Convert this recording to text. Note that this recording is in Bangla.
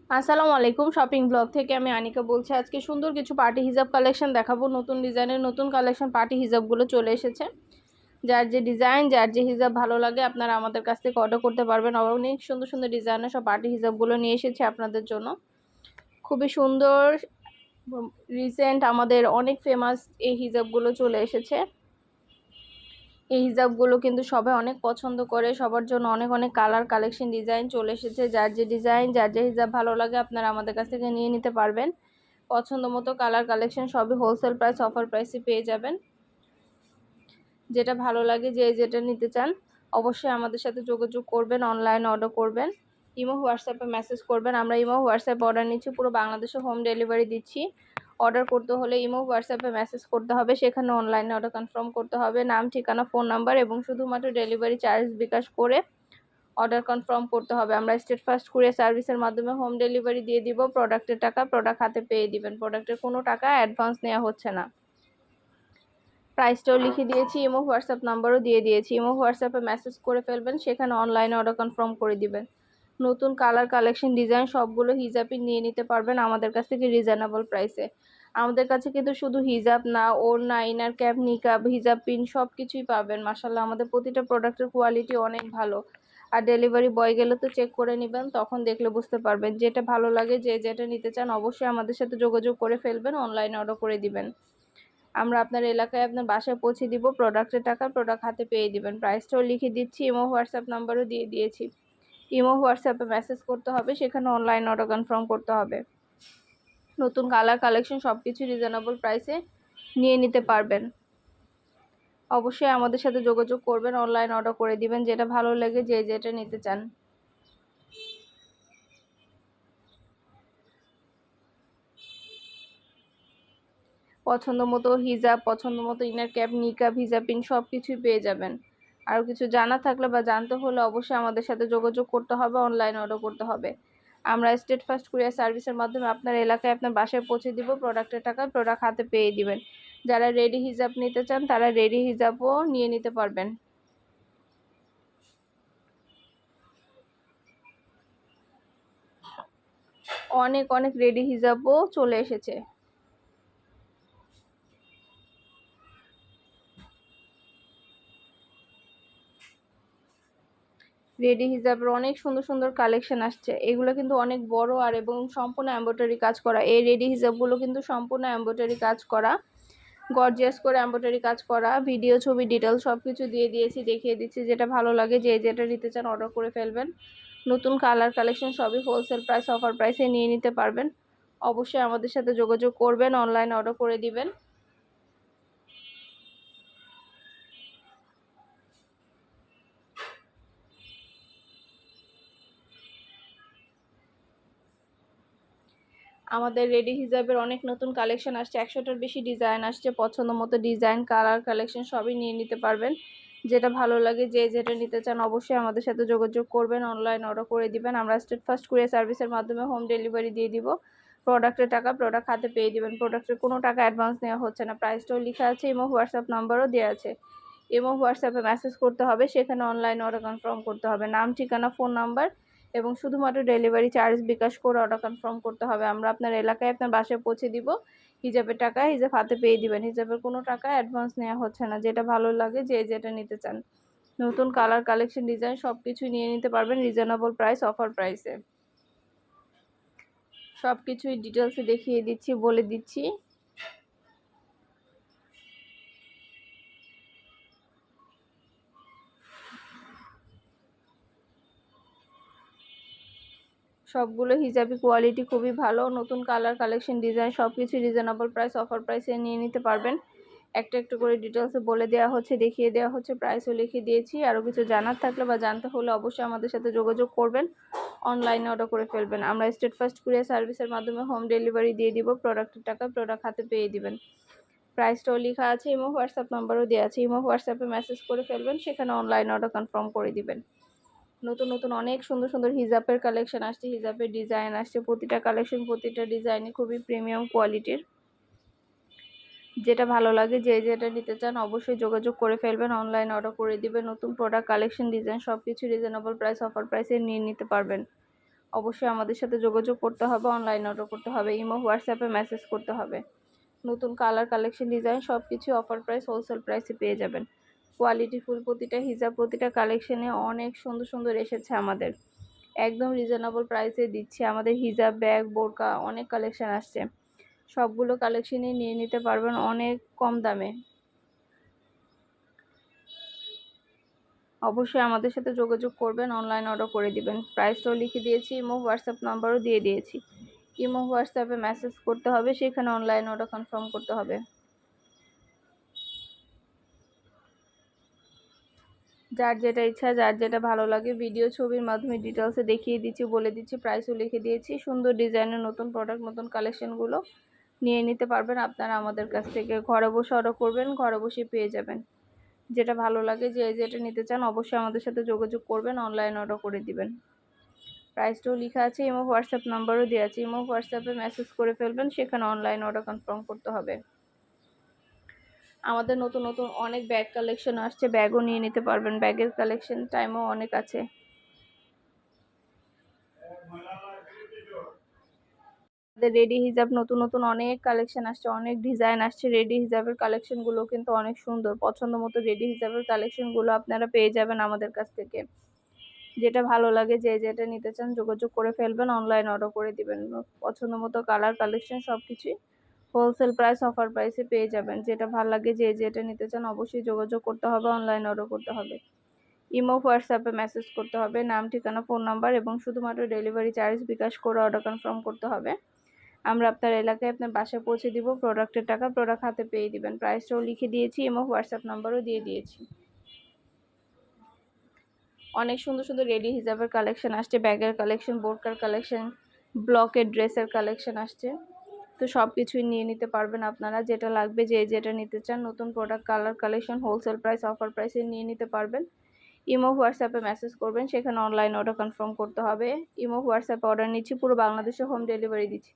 আসসালামু আলাইকুম। শপিং ব্লগ থেকে আমি আনিকা বলছি। আজকে সুন্দর কিছু পার্টি হিজাব কালেকশন দেখাবো। নতুন ডিজাইনের নতুন কালেকশন পার্টি হিজাবগুলো চলে এসেছে। যার যে ডিজাইন, যার যে হিজাব ভালো লাগে আপনারা আমাদের কাছ থেকে অর্ডার করতে পারবেন। অনেক সুন্দর সুন্দর ডিজাইনের সব পার্টি হিজাবগুলো নিয়ে এসেছি আপনাদের জন্য। খুবই সুন্দর, রিসেন্ট আমাদের অনেক ফেমাস এই হিজাবগুলো চলে এসেছে। এই হিজাবগুলো কিন্তু সবাই অনেক পছন্দ করে, সবার জন্য অনেক অনেক কালার কালেকশন ডিজাইন চলে এসেছে। যার যে ডিজাইন, যার যে হিজাব ভালো লাগে আপনারা আমাদের কাছ থেকে নিয়ে নিতে পারবেন। পছন্দ মতো কালার কালেকশন সবই হোলসেল প্রাইস, অফার প্রাইসে পেয়ে যাবেন। যেটা ভালো লাগে, যে যেটা নিতে চান অবশ্যই আমাদের সাথে যোগাযোগ করবেন, অনলাইন অর্ডার করবেন, ইমো হোয়াটসঅ্যাপে মেসেজ করবেন। আমরা ইমো হোয়াটসঅ্যাপে অর্ডার নিচ্ছি, পুরো বাংলাদেশে হোম ডেলিভারি দিচ্ছি। অর্ডার করতে হলে ইমো হোয়াটসঅ্যাপে মেসেজ করতে হবে, সেখানে অনলাইনে অর্ডার কনফার্ম করতে হবে, নাম ঠিকানা ফোন নাম্বার এবং শুধুমাত্র ডেলিভারি চার্জ বিকাশ করে অর্ডার কনফার্ম করতে হবে। আমরা স্টেট ফার্স্ট কুরিয়ার সার্ভিসের মাধ্যমে হোম ডেলিভারি দিয়ে দিব। প্রোডাক্টের টাকা প্রোডাক্ট হাতে পেয়ে দিবেন। প্রোডাক্টের কোনো টাকা অ্যাডভান্স নেওয়া হচ্ছে না। প্রাইসটাও লিখে দিয়েছি, ইমো হোয়াটসঅ্যাপ নাম্বারও দিয়ে দিয়েছি। ইমো হোয়াটসঅ্যাপে মেসেজ করে ফেলবেন, সেখানে অনলাইনে অর্ডার কনফার্ম করে দিবেন। নতুন কালার কালেকশন ডিজাইন সবগুলো হিজাবই নিয়ে নিতে পারবেন আমাদের কাছ থেকে রিজনেবল প্রাইসে। আমাদের কাছে কিন্তু শুধু হিজাব না, ওড়না, ইনার ক্যাপ, নিকাব, হিজাব পিন সব কিছুই পাবেন। মাশাআল্লাহ, আমাদের প্রতিটা প্রোডাক্টের কোয়ালিটি অনেক ভালো। আর ডেলিভারি বয় গেলে তো চেক করে নেবেন, তখন দেখলে বুঝতে পারবেন। যেটা ভালো লাগে, যে যেটা নিতে চান অবশ্যই আমাদের সাথে যোগাযোগ করে ফেলবেন, অনলাইনে অর্ডার করে দিবেন। আমরা আপনার এলাকায় আপনার বাসায় পৌঁছে দিব। প্রোডাক্টের টাকা প্রোডাক্ট হাতে পেয়ে দিবেন। প্রাইসটাও লিখে দিচ্ছি, ইমো হোয়াটসঅ্যাপ নাম্বারও দিয়ে দিয়েছি। ইমো হোয়াটসঅ্যাপে মেসেজ করতে হবে, সেখানে অনলাইন অর্ডার কনফার্ম করতে হবে। নতুন কালার কালেকশন সব কিছু রিজনেবল প্রাইসে নিয়ে নিতে পারবেন। অবশ্যই আমাদের সাথে যোগাযোগ করবেন, অনলাইন অর্ডার করে দিবেন। যেটা ভালো লাগে, যে যেটা নিতে চান। পছন্দ মতো হিজাব, পছন্দ মতো ইনার ক্যাপ, নিকাব, হিজাব পিন সব কিছুই পেয়ে যাবেন। আরও কিছু জানা থাকলে বা জানতে হলে অবশ্যই আমাদের সাথে যোগাযোগ করতে হবে, অনলাইন অর্ডার করতে হবে। আমরা স্টেট ফার্স্ট কুরিয়ার সার্ভিসের মাধ্যমে আপনার এলাকায় আপনার বাসায় পৌঁছে দিব। প্রোডাক্টের টাকা প্রোডাক্ট হাতে পেয়ে দিবেন। যারা রেডি হিজাব নিতে চান তারা রেডি হিজাবও নিয়ে নিতে পারবেন। অনেক অনেক রেডি হিজাবও চলে এসেছে। রেডি হিজাবের অনেক সুন্দর সুন্দর কালেকশন আসছে। এগুলো কিন্তু অনেক বড় আর এবং সম্পূর্ণ এমব্রয়ডারি কাজ করা। এই রেডি হিজাবগুলো কিন্তু সম্পূর্ণ এমব্রয়ডারি কাজ করা, গর্জিয়াস করে এমব্রয়ডারি কাজ করা। ভিডিও, ছবি, ডিটেল সব কিছু দিয়ে দিয়েছি, দেখিয়ে দিচ্ছি। যেটা ভালো লাগে, যে যেটা নিতে চান অর্ডার করে ফেলবেন। নতুন কালার কালেকশন সবই হোলসেল প্রাইস, অফার প্রাইসে নিয়ে নিতে পারবেন। অবশ্যই আমাদের সাথে যোগাযোগ করবেন, অনলাইন অর্ডার করে দিবেন। আমাদের রেডি হিজাবের অনেক নতুন কালেকশন আসছে, 100টার বেশি ডিজাইন আসছে। পছন্দ মতো ডিজাইন, কালার কালেকশন সবই নিয়ে নিতে পারবেন। যেটা ভালো লাগে, যে যেটা নিতে চান অবশ্যই আমাদের সাথে যোগাযোগ করবেন, অনলাইন অর্ডার করে দিবেন। আমরা স্টেট ফার্স্ট কুরিয়ার সার্ভিসের মাধ্যমে হোম ডেলিভারি দিয়ে দিব। প্রোডাক্টের টাকা প্রোডাক্ট হাতে পেয়ে দিবেন। প্রোডাক্টের কোনো টাকা অ্যাডভান্স নেওয়া হচ্ছে না। প্রাইসটাও লেখা আছে, ইমো হোয়াটসঅ্যাপ নাম্বারও দেওয়া আছে। ইমো হোয়াটসঅ্যাপে মেসেজ করতে হবে, সেখানে অনলাইন অর্ডার কনফার্ম করতে হবে, নাম ঠিকানা ফোন নাম্বার এবং শুধুমাত্র ডেলিভারি চার্জ বিকাশ করে অর্ডার কনফার্ম করতে হবে। আমরা আপনার এলাকায় আপনার বাসায় পৌঁছে দিব। হিজাবের টাকা হিজাব হাতে পেয়ে দিবেন। হিজাবের কোনো টাকা অ্যাডভান্স নেওয়া হচ্ছে না। যেটা ভালো লাগে, যে যেটা নিতে চান। নতুন কালার কালেকশন ডিজাইন সব কিছু নিয়ে নিতে পারবেন রিজনেবল প্রাইস, অফার প্রাইসে। সব কিছুই ডিটেলসে দেখিয়ে দিচ্ছি, বলে দিচ্ছি। সবগুলো হিজাবি কোয়ালিটি খুবই ভালো। নতুন কালার কালেকশন ডিজাইন সব কিছু রিজনেবল প্রাইস, অফার প্রাইসে নিয়ে নিতে পারবেন। একটা একটু করে ডিটেলসে বলে দেওয়া হচ্ছে, দেখিয়ে দেওয়া হচ্ছে, প্রাইসও লিখে দিয়েছি। আরও কিছু জানার থাকলে বা জানতে হলে অবশ্যই আমাদের সাথে যোগাযোগ করবেন, অনলাইনে অর্ডার করে ফেলবেন। আমরা স্টেট ফার্স্ট কুরিয়ার সার্ভিসের মাধ্যমে হোম ডেলিভারি দিয়ে দিব। প্রোডাক্টের টাকা প্রোডাক্ট হাতে পেয়ে দিবেন। প্রাইসটাও লেখা আছে, ইমো হোয়াটসঅ্যাপ নাম্বারও দেওয়া আছে। ইমো হোয়াটসঅ্যাপে মেসেজ করে ফেলবেন, সেখানে অনলাইন অর্ডার কনফার্ম করে দিবেন। নতুন নতুন অনেক সুন্দর সুন্দর হিজাবের কালেকশন আসছে, হিজাবের ডিজাইন আসছে। প্রতিটা কালেকশন, প্রতিটা ডিজাইনই খুবই প্রিমিয়াম কোয়ালিটির। যেটা ভালো লাগে, যে যেটা নিতে চান অবশ্যই যোগাযোগ করে ফেলবেন, অনলাইন অর্ডার করে দিবেন। নতুন প্রোডাক্ট কালেকশন ডিজাইন সব কিছু রিজনেবল প্রাইস, অফার প্রাইসে নিয়ে নিতে পারবেন। অবশ্যই আমাদের সাথে যোগাযোগ করতে হবে, অনলাইন অর্ডার করতে হবে, ইমো হোয়াটসঅ্যাপে মেসেজ করতে হবে। নতুন কালার কালেকশন ডিজাইন সব কিছু অফার প্রাইস হোলসেল প্রাইসে পেয়ে যাবেন। কোয়ালিটিফুল প্রতিটা হিজাব প্রতিটা কালেকশনে অনেক সুন্দর সুন্দর এসেছে আমাদের, একদম রিজনেবল প্রাইসে দিচ্ছি। আমাদের হিজাব, ব্যাগ, বোরকা অনেক কালেকশন আসছে, সবগুলো কালেকশনই নিয়ে নিতে পারবেন অনেক কম দামে। অবশ্যই আমাদের সাথে যোগাযোগ করবেন, অনলাইন অর্ডার করে দিবেন। প্রাইসটাও লিখে দিয়েছি, ইমো হোয়াটসঅ্যাপ নাম্বারও দিয়ে দিয়েছি। ইমো হোয়াটসঅ্যাপে মেসেজ করতে হবে, সেখানে অনলাইন অর্ডার কনফার্ম করতে হবে। যার যেটা ইচ্ছা, যার যেটা ভালো লাগে, ভিডিও ছবির মাধ্যমে ডিটেলসে দেখিয়ে দিচ্ছি, বলে দিচ্ছি, প্রাইসও লিখে দিয়েছি। সুন্দর ডিজাইনের নতুন প্রোডাক্ট, নতুন কালেকশনগুলো নিয়ে নিতে পারবেন আপনারা আমাদের কাছ থেকে। ঘরে বসে অর্ডার করবেন, ঘরে বসে পেয়ে যাবেন। যেটা ভালো লাগে, যে যেটা নিতে চান অবশ্যই আমাদের সাথে যোগাযোগ করবেন, অনলাইন অর্ডার করে দিবেন। প্রাইসটাও লেখা আছে, ইমো হোয়াটসঅ্যাপ নাম্বারও দেওয়া আছে। ইমো হোয়াটসঅ্যাপে মেসেজ করে ফেলবেন, সেখানে অনলাইন অর্ডার কনফার্ম করতে হবে। আমাদের নতুন নতুন অনেক ব্যাগ কালেকশন আসছে, ব্যাগও নিয়ে নিতে পারবেন। ব্যাগের কালেকশন টাইমও অনেক আছে। আমাদের রেডি হিজাব নতুন নতুন অনেক কালেকশন আসছে, অনেক ডিজাইন আসছে। রেডি হিজাবের কালেকশনগুলো কিন্তু অনেক সুন্দর। পছন্দ মতো রেডি হিজাবের কালেকশনগুলো আপনারা পেয়ে যাবেন আমাদের কাছ থেকে। যেটা ভালো লাগে, যে যেটা নিতে চান যোগাযোগ করে ফেলবেন, অনলাইন অর্ডার করে দিবেন। পছন্দ মতো কালার কালেকশন সব কিছুই হোলসেল প্রাইস অফার প্রাইসে পেয়ে যাবেন। যেটা ভালো লাগে, যে যেটা নিতে চান অবশ্যই যোগাযোগ করতে হবে, অনলাইন অর্ডার করতে হবে। ইমো হোয়াটসঅ্যাপে মেসেজ করতে হবে, নাম, ঠিকানা, ফোন নাম্বার এবং শুধুমাত্র ডেলিভারি চার্জ বিকাশ করে অর্ডার কনফার্ম করতে হবে। আমরা আপনার এলাকায় আপনার বাসায় পৌঁছে দিব। প্রোডাক্টের টাকা প্রোডাক্ট হাতে পেয়ে দিবেন। প্রাইসটাও লিখে দিয়েছি, ইমো হোয়াটসঅ্যাপ নাম্বারও দিয়ে দিয়েছি। অনেক সুন্দর সুন্দর রেডি হিজাবের কালেকশন আসছে, ব্যাগের কালেকশন, বোরকার কালেকশন, ব্লকের ড্রেসের কালেকশন আসছে। তো সব কিছুই নিয়ে নিতে পারবেন আপনারা, যেটা লাগবে, যে যেটা নিতে চান। নতুন product, colour collection wholesale price offer প্রাইসে নিয়ে নিতে পারবেন। ইমো হোয়াটসঅ্যাপে মেসেজ করবেন, সেখানে অনলাইন অর্ডার কনফার্ম করতে হবে। ইমো হোয়াটসঅ্যাপে অর্ডার নিচ্ছি, পুরো বাংলাদেশে হোম ডেলিভারি দিচ্ছি।